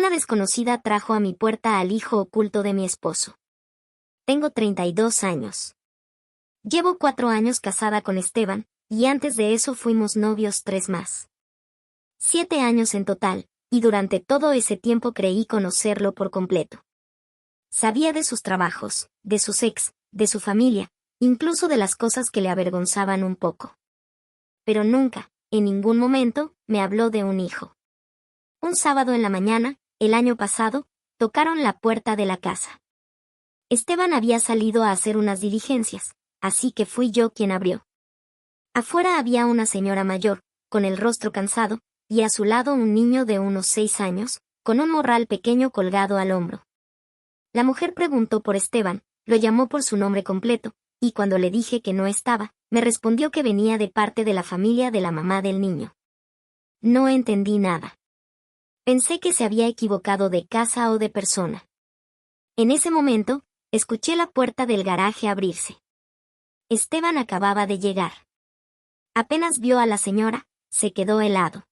Una desconocida trajo a mi puerta al hijo oculto de mi esposo. Tengo 32 años. Llevo 4 años casada con Esteban, y antes de eso fuimos novios 3 más. 7 años en total, y durante todo ese tiempo creí conocerlo por completo. Sabía de sus trabajos, de sus ex, de su familia, incluso de las cosas que le avergonzaban un poco. Pero nunca, en ningún momento, me habló de un hijo. Un sábado en la mañana, el año pasado, tocaron la puerta de la casa. Esteban había salido a hacer unas diligencias, así que fui yo quien abrió. Afuera había una señora mayor, con el rostro cansado, y a su lado un niño de unos 6 años, con un morral pequeño colgado al hombro. La mujer preguntó por Esteban, lo llamó por su nombre completo, y cuando le dije que no estaba, me respondió que venía de parte de la familia de la mamá del niño. No entendí nada. Pensé que se había equivocado de casa o de persona. En ese momento, escuché la puerta del garaje abrirse. Esteban acababa de llegar. Apenas vio a la señora, se quedó helado.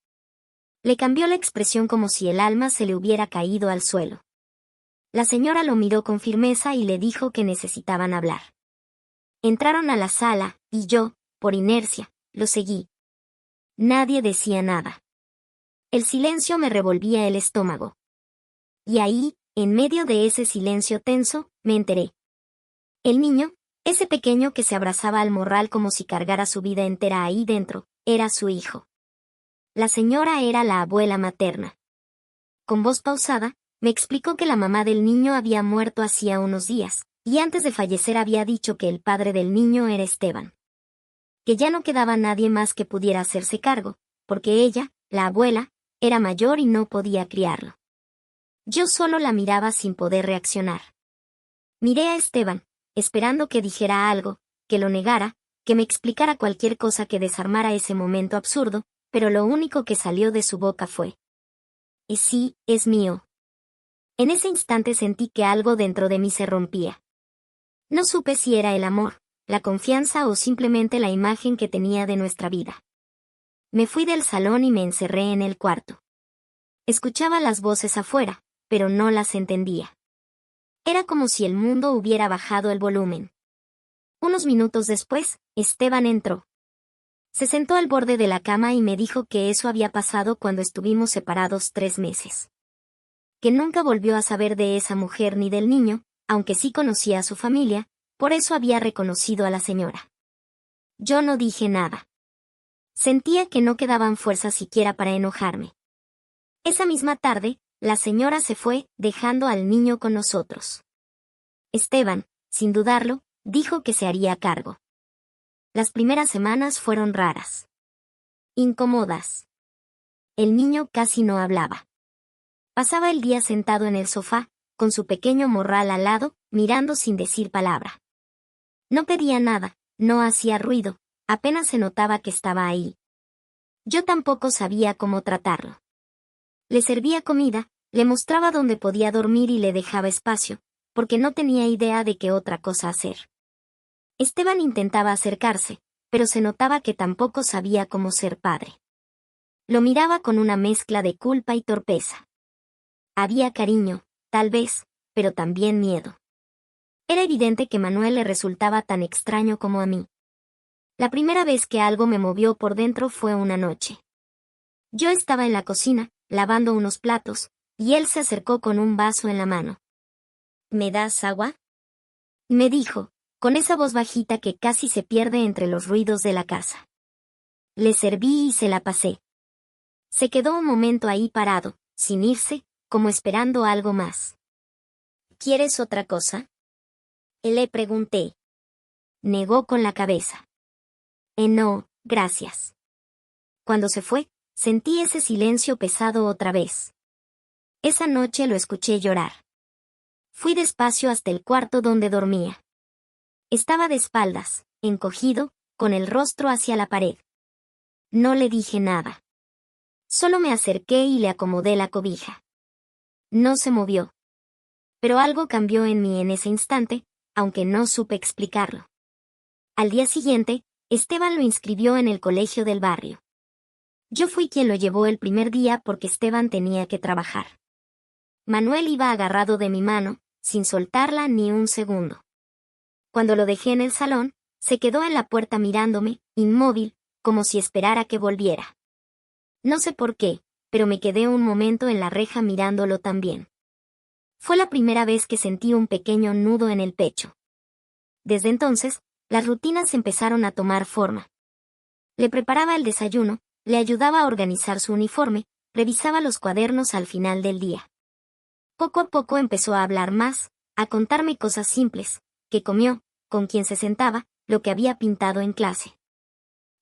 Le cambió la expresión como si el alma se le hubiera caído al suelo. La señora lo miró con firmeza y le dijo que necesitaban hablar. Entraron a la sala, y yo, por inercia, lo seguí. Nadie decía nada. El silencio me revolvía el estómago. Y ahí, en medio de ese silencio tenso, me enteré. El niño, ese pequeño que se abrazaba al morral como si cargara su vida entera ahí dentro, era su hijo. La señora era la abuela materna. Con voz pausada, me explicó que la mamá del niño había muerto hacía unos días, y antes de fallecer había dicho que el padre del niño era Esteban. Que ya no quedaba nadie más que pudiera hacerse cargo, porque ella, la abuela, era mayor y no podía criarlo. Yo solo la miraba sin poder reaccionar. Miré a Esteban, esperando que dijera algo, que lo negara, que me explicara cualquier cosa que desarmara ese momento absurdo, pero lo único que salió de su boca fue: "Y sí, es mío". En ese instante sentí que algo dentro de mí se rompía. No supe si era el amor, la confianza o simplemente la imagen que tenía de nuestra vida. Me fui del salón y me encerré en el cuarto. Escuchaba las voces afuera, pero no las entendía. Era como si el mundo hubiera bajado el volumen. Unos minutos después, Esteban entró. Se sentó al borde de la cama y me dijo que eso había pasado cuando estuvimos separados 3 meses. Que nunca volvió a saber de esa mujer ni del niño, aunque sí conocía a su familia, por eso había reconocido a la señora. Yo no dije nada. Sentía que no quedaban fuerzas siquiera para enojarme. Esa misma tarde, la señora se fue, dejando al niño con nosotros. Esteban, sin dudarlo, dijo que se haría cargo. Las primeras semanas fueron raras. Incómodas. El niño casi no hablaba. Pasaba el día sentado en el sofá, con su pequeño morral al lado, mirando sin decir palabra. No pedía nada, no hacía ruido, apenas se notaba que estaba ahí. Yo tampoco sabía cómo tratarlo. Le servía comida, le mostraba dónde podía dormir y le dejaba espacio, porque no tenía idea de qué otra cosa hacer. Esteban intentaba acercarse, pero se notaba que tampoco sabía cómo ser padre. Lo miraba con una mezcla de culpa y torpeza. Había cariño, tal vez, pero también miedo. Era evidente que Manuel le resultaba tan extraño como a mí. La primera vez que algo me movió por dentro fue una noche. Yo estaba en la cocina, lavando unos platos, y él se acercó con un vaso en la mano. ¿Me das agua?, me dijo, con esa voz bajita que casi se pierde entre los ruidos de la casa. Le serví y se la pasé. Se quedó un momento ahí parado, sin irse, como esperando algo más. ¿Quieres otra cosa?, le pregunté. Negó con la cabeza. No, gracias. Cuando se fue, sentí ese silencio pesado otra vez. Esa noche lo escuché llorar. Fui despacio hasta el cuarto donde dormía. Estaba de espaldas, encogido, con el rostro hacia la pared. No le dije nada. Solo me acerqué y le acomodé la cobija. No se movió. Pero algo cambió en mí en ese instante, aunque no supe explicarlo. Al día siguiente, Esteban lo inscribió en el colegio del barrio. Yo fui quien lo llevó el primer día porque Esteban tenía que trabajar. Manuel iba agarrado de mi mano, sin soltarla ni un segundo. Cuando lo dejé en el salón, se quedó en la puerta mirándome, inmóvil, como si esperara que volviera. No sé por qué, pero me quedé un momento en la reja mirándolo también. Fue la primera vez que sentí un pequeño nudo en el pecho. Desde entonces, las rutinas empezaron a tomar forma. Le preparaba el desayuno, le ayudaba a organizar su uniforme, revisaba los cuadernos al final del día. Poco a poco empezó a hablar más, a contarme cosas simples, que comió, con quién se sentaba, lo que había pintado en clase.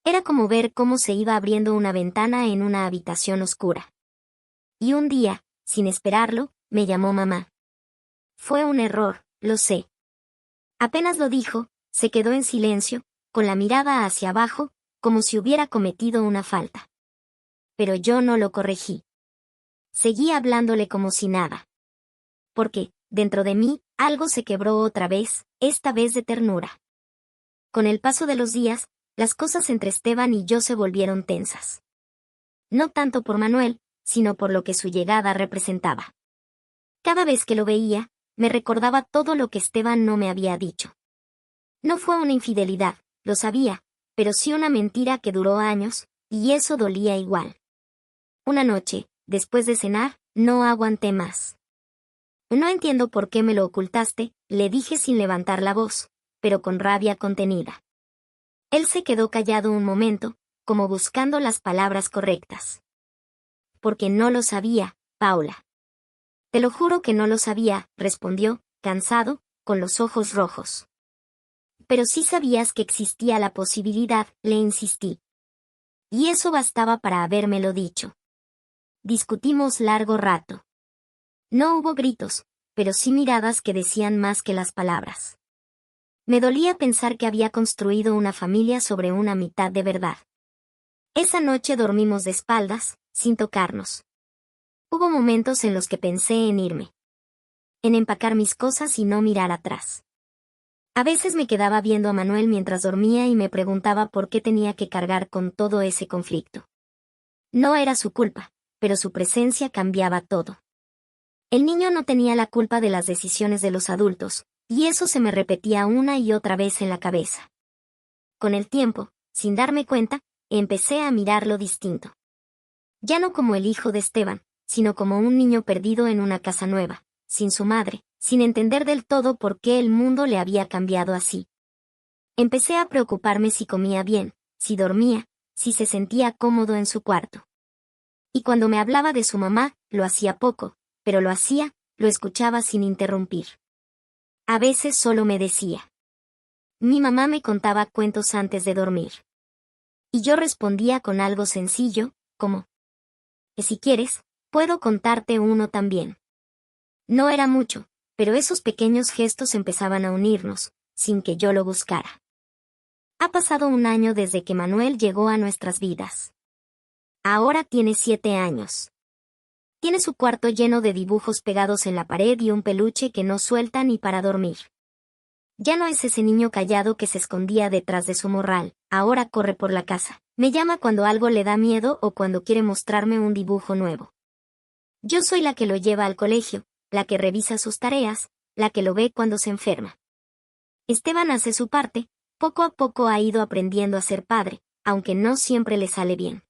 Era como ver cómo se iba abriendo una ventana en una habitación oscura. Y un día, sin esperarlo, me llamó mamá. Fue un error, lo sé. Apenas lo dijo, se quedó en silencio, con la mirada hacia abajo, como si hubiera cometido una falta. Pero yo no lo corregí. Seguí hablándole como si nada. Porque, dentro de mí, algo se quebró otra vez, esta vez de ternura. Con el paso de los días, las cosas entre Esteban y yo se volvieron tensas. No tanto por Manuel, sino por lo que su llegada representaba. Cada vez que lo veía, me recordaba todo lo que Esteban no me había dicho. No fue una infidelidad, lo sabía, pero sí una mentira que duró años, y eso dolía igual. Una noche, después de cenar, no aguanté más. No entiendo por qué me lo ocultaste, le dije sin levantar la voz, pero con rabia contenida. Él se quedó callado un momento, como buscando las palabras correctas. Porque no lo sabía, Paula. Te lo juro que no lo sabía, respondió, cansado, con los ojos rojos. Pero sí sabías que existía la posibilidad, le insistí. Y eso bastaba para habérmelo dicho. Discutimos largo rato. No hubo gritos, pero sí miradas que decían más que las palabras. Me dolía pensar que había construido una familia sobre una mitad de verdad. Esa noche dormimos de espaldas, sin tocarnos. Hubo momentos en los que pensé en irme. En empacar mis cosas y no mirar atrás. A veces me quedaba viendo a Manuel mientras dormía y me preguntaba por qué tenía que cargar con todo ese conflicto. No era su culpa, pero su presencia cambiaba todo. El niño no tenía la culpa de las decisiones de los adultos, y eso se me repetía una y otra vez en la cabeza. Con el tiempo, sin darme cuenta, empecé a mirarlo distinto. Ya no como el hijo de Esteban, sino como un niño perdido en una casa nueva, sin su madre, sin entender del todo por qué el mundo le había cambiado así. Empecé a preocuparme si comía bien, si dormía, si se sentía cómodo en su cuarto. Y cuando me hablaba de su mamá, lo hacía poco, pero lo hacía, lo escuchaba sin interrumpir. A veces solo me decía. Mi mamá me contaba cuentos antes de dormir. Y yo respondía con algo sencillo, como, que si quieres, puedo contarte uno también. No era mucho, pero esos pequeños gestos empezaban a unirnos, sin que yo lo buscara. Ha pasado un año desde que Manuel llegó a nuestras vidas. Ahora tiene 7 años. Tiene su cuarto lleno de dibujos pegados en la pared y un peluche que no suelta ni para dormir. Ya no es ese niño callado que se escondía detrás de su morral, ahora corre por la casa. Me llama cuando algo le da miedo o cuando quiere mostrarme un dibujo nuevo. Yo soy la que lo lleva al colegio, la que revisa sus tareas, la que lo ve cuando se enferma. Esteban hace su parte, poco a poco ha ido aprendiendo a ser padre, aunque no siempre le sale bien.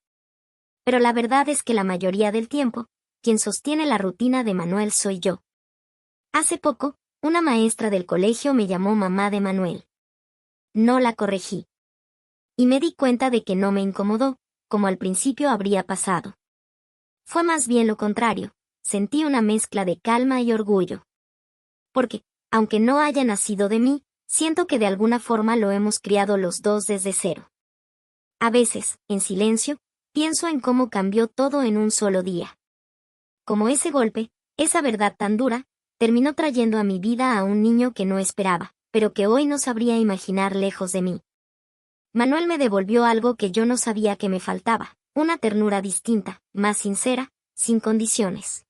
Pero la verdad es que la mayoría del tiempo, quien sostiene la rutina de Manuel soy yo. Hace poco, una maestra del colegio me llamó mamá de Manuel. No la corregí. Y me di cuenta de que no me incomodó, como al principio habría pasado. Fue más bien lo contrario, sentí una mezcla de calma y orgullo. Porque, aunque no haya nacido de mí, siento que de alguna forma lo hemos criado los dos desde cero. A veces, en silencio, pienso en cómo cambió todo en un solo día. Como ese golpe, esa verdad tan dura, terminó trayendo a mi vida a un niño que no esperaba, pero que hoy no sabría imaginar lejos de mí. Manuel me devolvió algo que yo no sabía que me faltaba, una ternura distinta, más sincera, sin condiciones.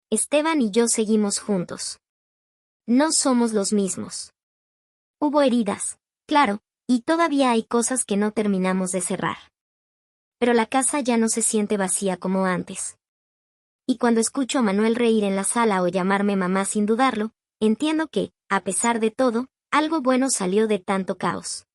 Esteban y yo seguimos juntos. No somos los mismos. Hubo heridas, claro, y todavía hay cosas que no terminamos de cerrar. Pero la casa ya no se siente vacía como antes. Y cuando escucho a Manuel reír en la sala o llamarme mamá sin dudarlo, entiendo que, a pesar de todo, algo bueno salió de tanto caos.